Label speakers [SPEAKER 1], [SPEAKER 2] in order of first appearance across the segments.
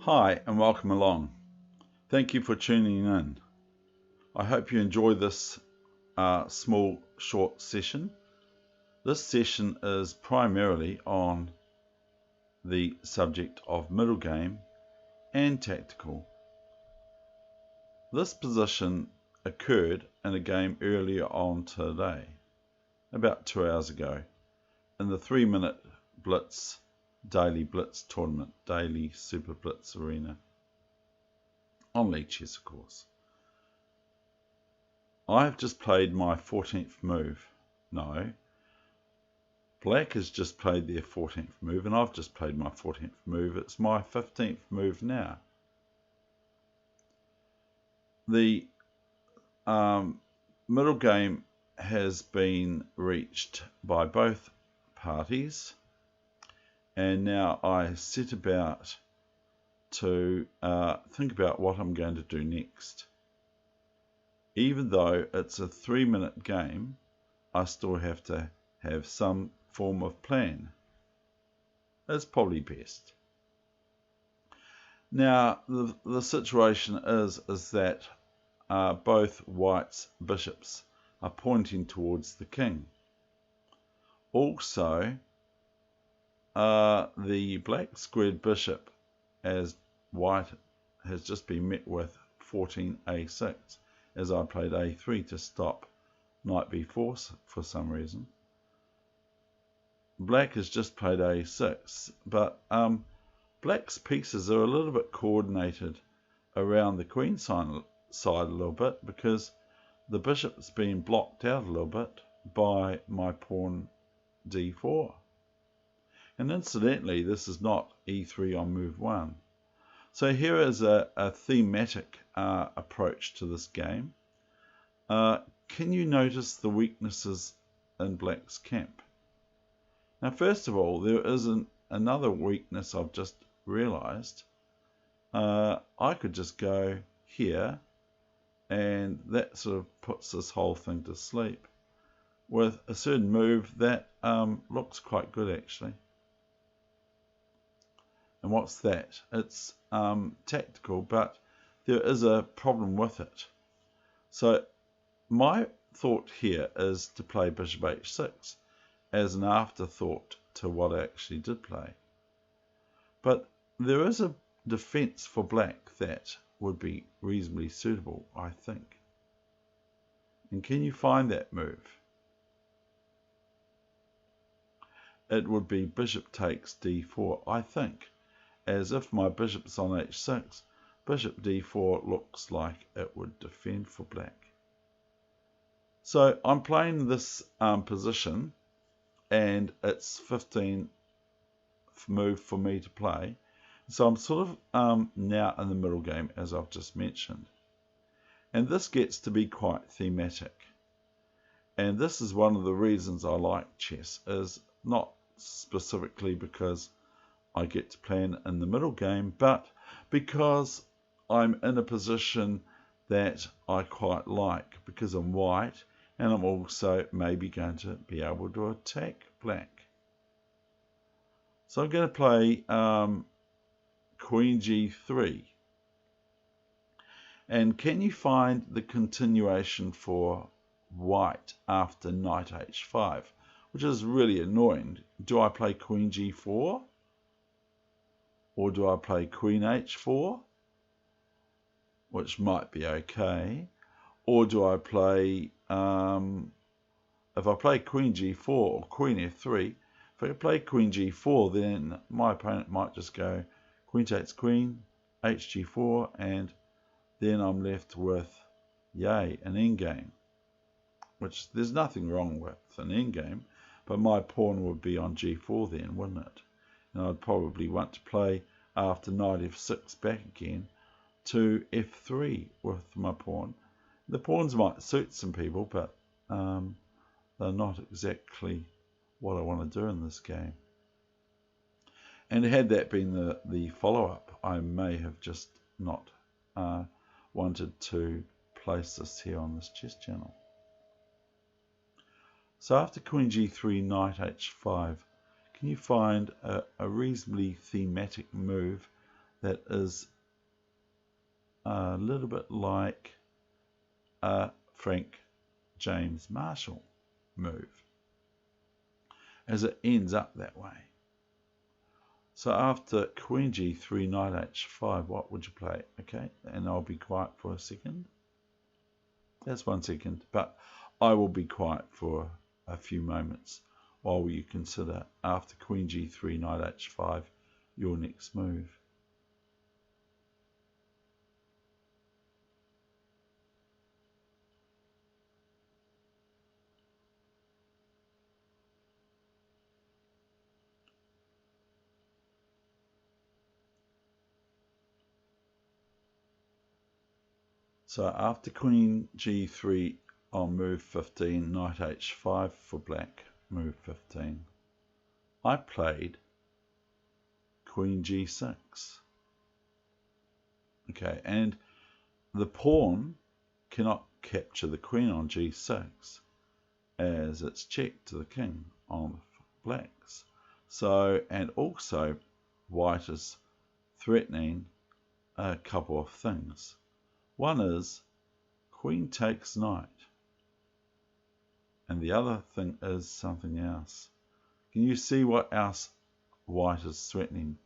[SPEAKER 1] Hi and welcome along. Thank you for tuning in. I hope you enjoy this small short session. This session is primarily on the subject of middle game and tactical. This position occurred in a game earlier on today, about 2 hours ago, in the 3-minute Blitz, Daily Blitz tournament, Daily Super Blitz Arena, on Lichess of course. I've just played my 14th move. No. Black has just played their 14th move and I've just played my 14th move. It's my 15th move now. The middle game has been reached by both parties, and now I set about to think about what I'm going to do next. Even though it's a 3-minute game, I still have to have some form of plan. It's probably best. Now, the situation is that both white's bishops are pointing towards the king. Also, the black squared bishop, as white, has just been met with 14a6, as I played a3 to stop knight b4 for some reason. Black has just played a6, but black's pieces are a little bit coordinated around the queen side a little bit, because the bishop's been blocked out a little bit by my pawn d4. And incidentally, this is not e3 on move 1. So here is a thematic approach to this game. Can you notice the weaknesses in black's camp? Now, first of all, there is another weakness I've just realized. I could just go here, and that sort of puts this whole thing to sleep with a certain move that looks quite good, actually. And what's that? It's tactical, but there is a problem with it. So my thought here is to play bishop h6 as an afterthought to what I actually did play. But there is a defense for black that would be reasonably suitable, I think. And can you find that move? It would be bishop takes d4, I think. As if my bishop's on h6, bishop d4 looks like it would defend for black. So I'm playing this position, and it's 15th move for me to play. So I'm sort of now in the middle game, as I've just mentioned. And this gets to be quite thematic. And this is one of the reasons I like chess, is not specifically because I get to plan in the middle game, but because I'm in a position that I quite like, because I'm white, and I'm also maybe going to be able to attack black. So I'm going to play queen g3. And can you find the continuation for white after knight h5, which is really annoying? Do I play queen g4? Or do I play queen h4, which might be okay? Or do I play, if I play queen g4 or queen f3, if I play queen g4, then my opponent might just go queen takes queen, hg4, and then I'm left with, yay, an endgame. Which there's nothing wrong with an endgame, but my pawn would be on g4 then, wouldn't it? And I'd probably want to play after knight f6 back again to f3 with my pawn. The pawns might suit some people, but they're not exactly what I want to do in this game. And had that been the follow-up, I may have just not wanted to place this here on this chess channel. So after queen g3, knight h5, can you find a reasonably thematic move that is a little bit like a Frank James Marshall move, as it ends up that way. So after Queen G3, Knight H5, what would you play? Okay, and I'll be quiet for a second. That's 1 second, but I will be quiet for a few moments while you consider, after Queen G3, Knight H5, your next move. So after Queen G3 on move 15, Knight H5 for black, move 15, I played Queen G6. Okay, and the pawn cannot capture the queen on G6 as it's checked to the king on blacks. So, and also white is threatening a couple of things. One is queen takes knight, and the other thing is something else. Can you see what else white is threatening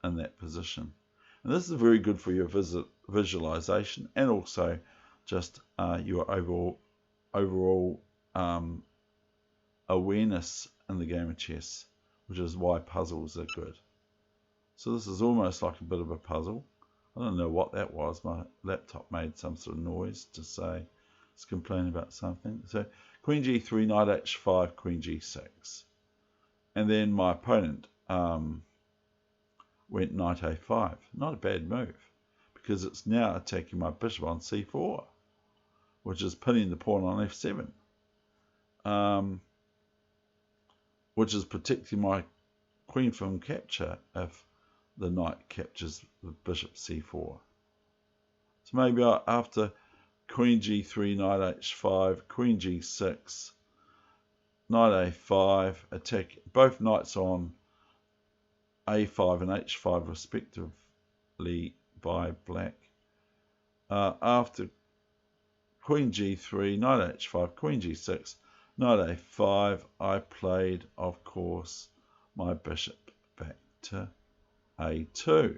[SPEAKER 1] in that position? And this is very good for your visualization and also just your overall awareness in the game of chess, which is why puzzles are good. So this is almost like a bit of a puzzle. I don't know what that was. My laptop made some sort of noise to say it's complaining about something. So Queen G3, Knight H5, Queen G6. And then my opponent went Knight A5. Not a bad move, because it's now attacking my bishop on C4, which is pinning the pawn on F7, which is protecting my queen from capture if the knight captures the bishop C4. So maybe after Queen G3, Knight H5, Queen G6, Knight A5, attack both knights on A5 and H5 respectively by black. After Queen G3, Knight H5, Queen G6, Knight A5, I played, of course, my bishop back to A2.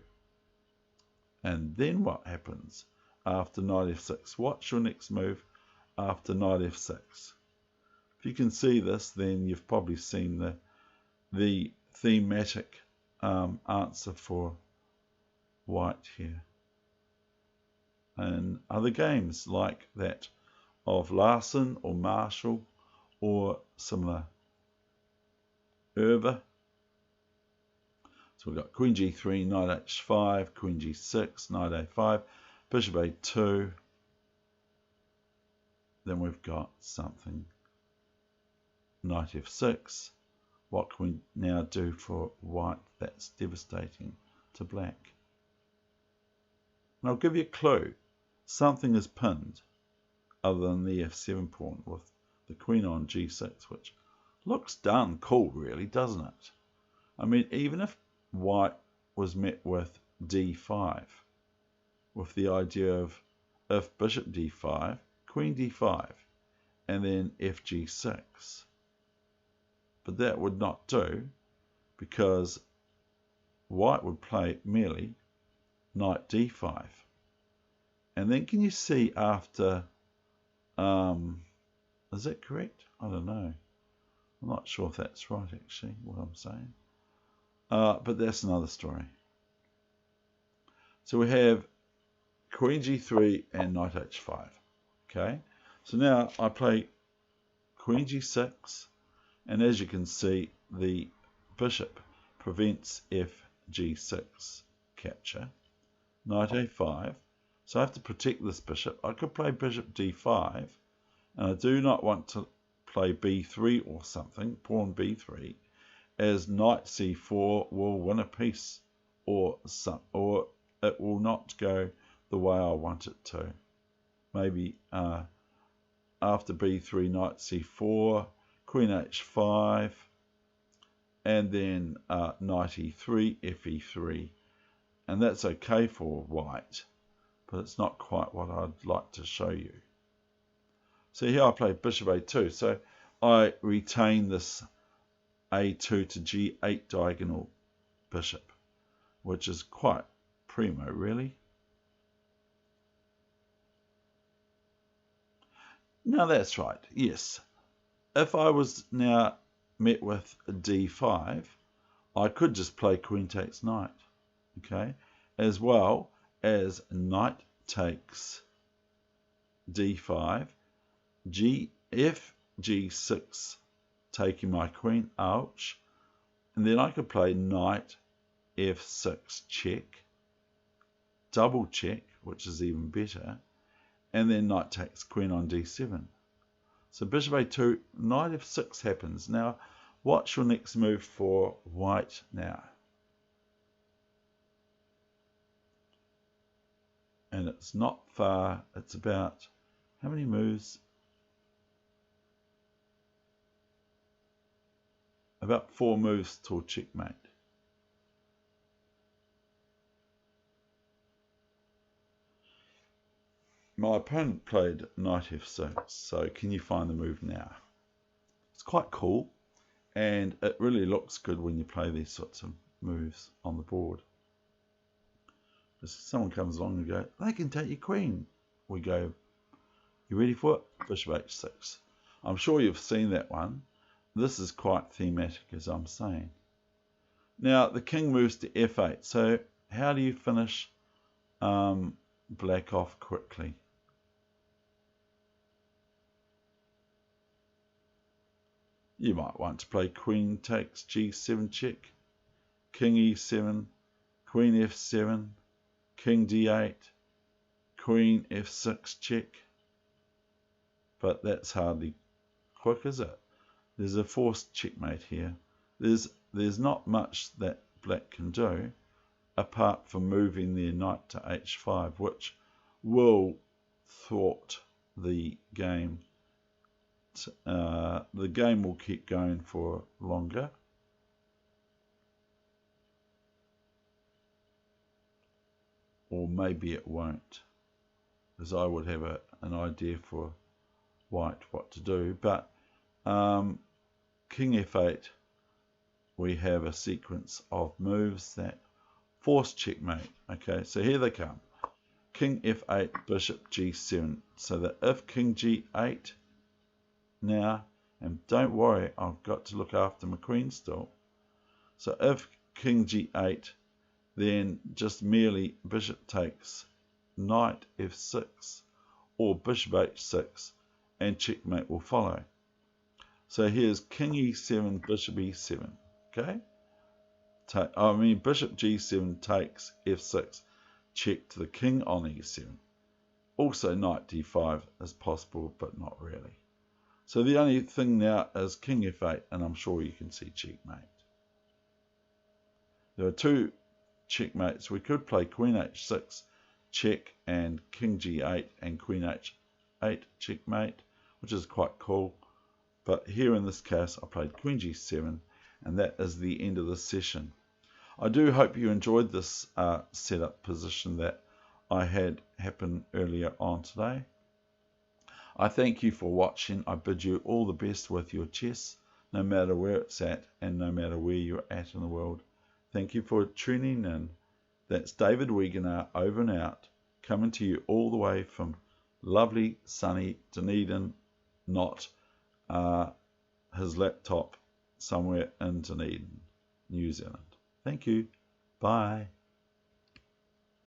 [SPEAKER 1] And then what happens after Knight F6? What's your next move after Knight F6? If you can see this, then you've probably seen the thematic answer for white here. And other games like that of Larson or Marshall or similar. Erber. So we've got Queen G3, Knight H5, Queen G6, Knight A5, Bishop A2. Then we've got something, Knight F6. What can we now do for white that's devastating to black? And I'll give you a clue. Something is pinned other than the F7 pawn with the queen on G6, which looks darn cool, really, doesn't it? I mean, even if white was met with D5, with the idea of if bishop D5, queen D5, and then FG6. But that would not do, because white would play merely knight D5. And then can you see after, is that correct? I don't know. I'm not sure if that's right, actually, what I'm saying. But that's another story. So we have Queen G3 and Knight H5. Okay, so now I play Queen G6, and as you can see, the bishop prevents FG6 capture. Knight A5. So I have to protect this bishop. I could play bishop D5, and I do not want to play B3 or something, pawn B3, as knight C4 will win a piece, or it will not go the way I want it to. Maybe after B3, knight C4, queen H5, and then knight E3, FE3, and that's okay for white, but it's not quite what I'd like to show you. So here I play bishop a2, so I retain this a2 to g8 diagonal bishop, which is quite primo, really. Now that's right, yes. If I was now met with d5, I could just play queen takes knight, okay, as well as knight takes d5, f g6, taking my queen, ouch, and then I could play knight f6 check, double check, which is even better, and then knight takes queen on d7. So bishop a2, knight f6 happens. Now, what's your next move for white now? And it's not far. It's about, how many moves? About 4 moves till checkmate. My opponent played knight f6, so can you find the move now? It's quite cool, and it really looks good when you play these sorts of moves on the board. If someone comes along and go, they can take your queen. We go, you ready for it? Bishop h6. I'm sure you've seen that one. This is quite thematic, as I'm saying. Now, the king moves to f8. So how do you finish black off quickly? You might want to play queen takes g7 check, king e7, queen f7, king d8, queen f6 check. But that's hardly quick, is it? There's a forced checkmate here. There's not much that black can do apart from moving their knight to h5, which will thwart the game. The game will keep going for longer. Or maybe it won't, as I would have an idea for white what to do. But king f8, we have a sequence of moves that force checkmate. Okay, so here they come. King f8, bishop g7. So that if king g8 now, and don't worry, I've got to look after my queen still. So if king g8, then just merely bishop takes knight f6 or bishop h6, and checkmate will follow. So here's king e7, bishop e7. Okay? Bishop g7 takes f6, check to the king on e7. Also knight d5 is possible, but not really. So the only thing now is king f8, and I'm sure you can see checkmate. There are 2 checkmates. We could play queen h6 check and king g8 and queen h8 checkmate, which is quite cool. But here in this case, I played queen g7, and that is the end of the session. I do hope you enjoyed this setup position that I had happen earlier on today. I thank you for watching. I bid you all the best with your chess, no matter where it's at and no matter where you're at in the world. Thank you for tuning in. That's David Wegener over and out, coming to you all the way from lovely, sunny Dunedin, not his laptop somewhere in Dunedin, New Zealand. Thank you. Bye.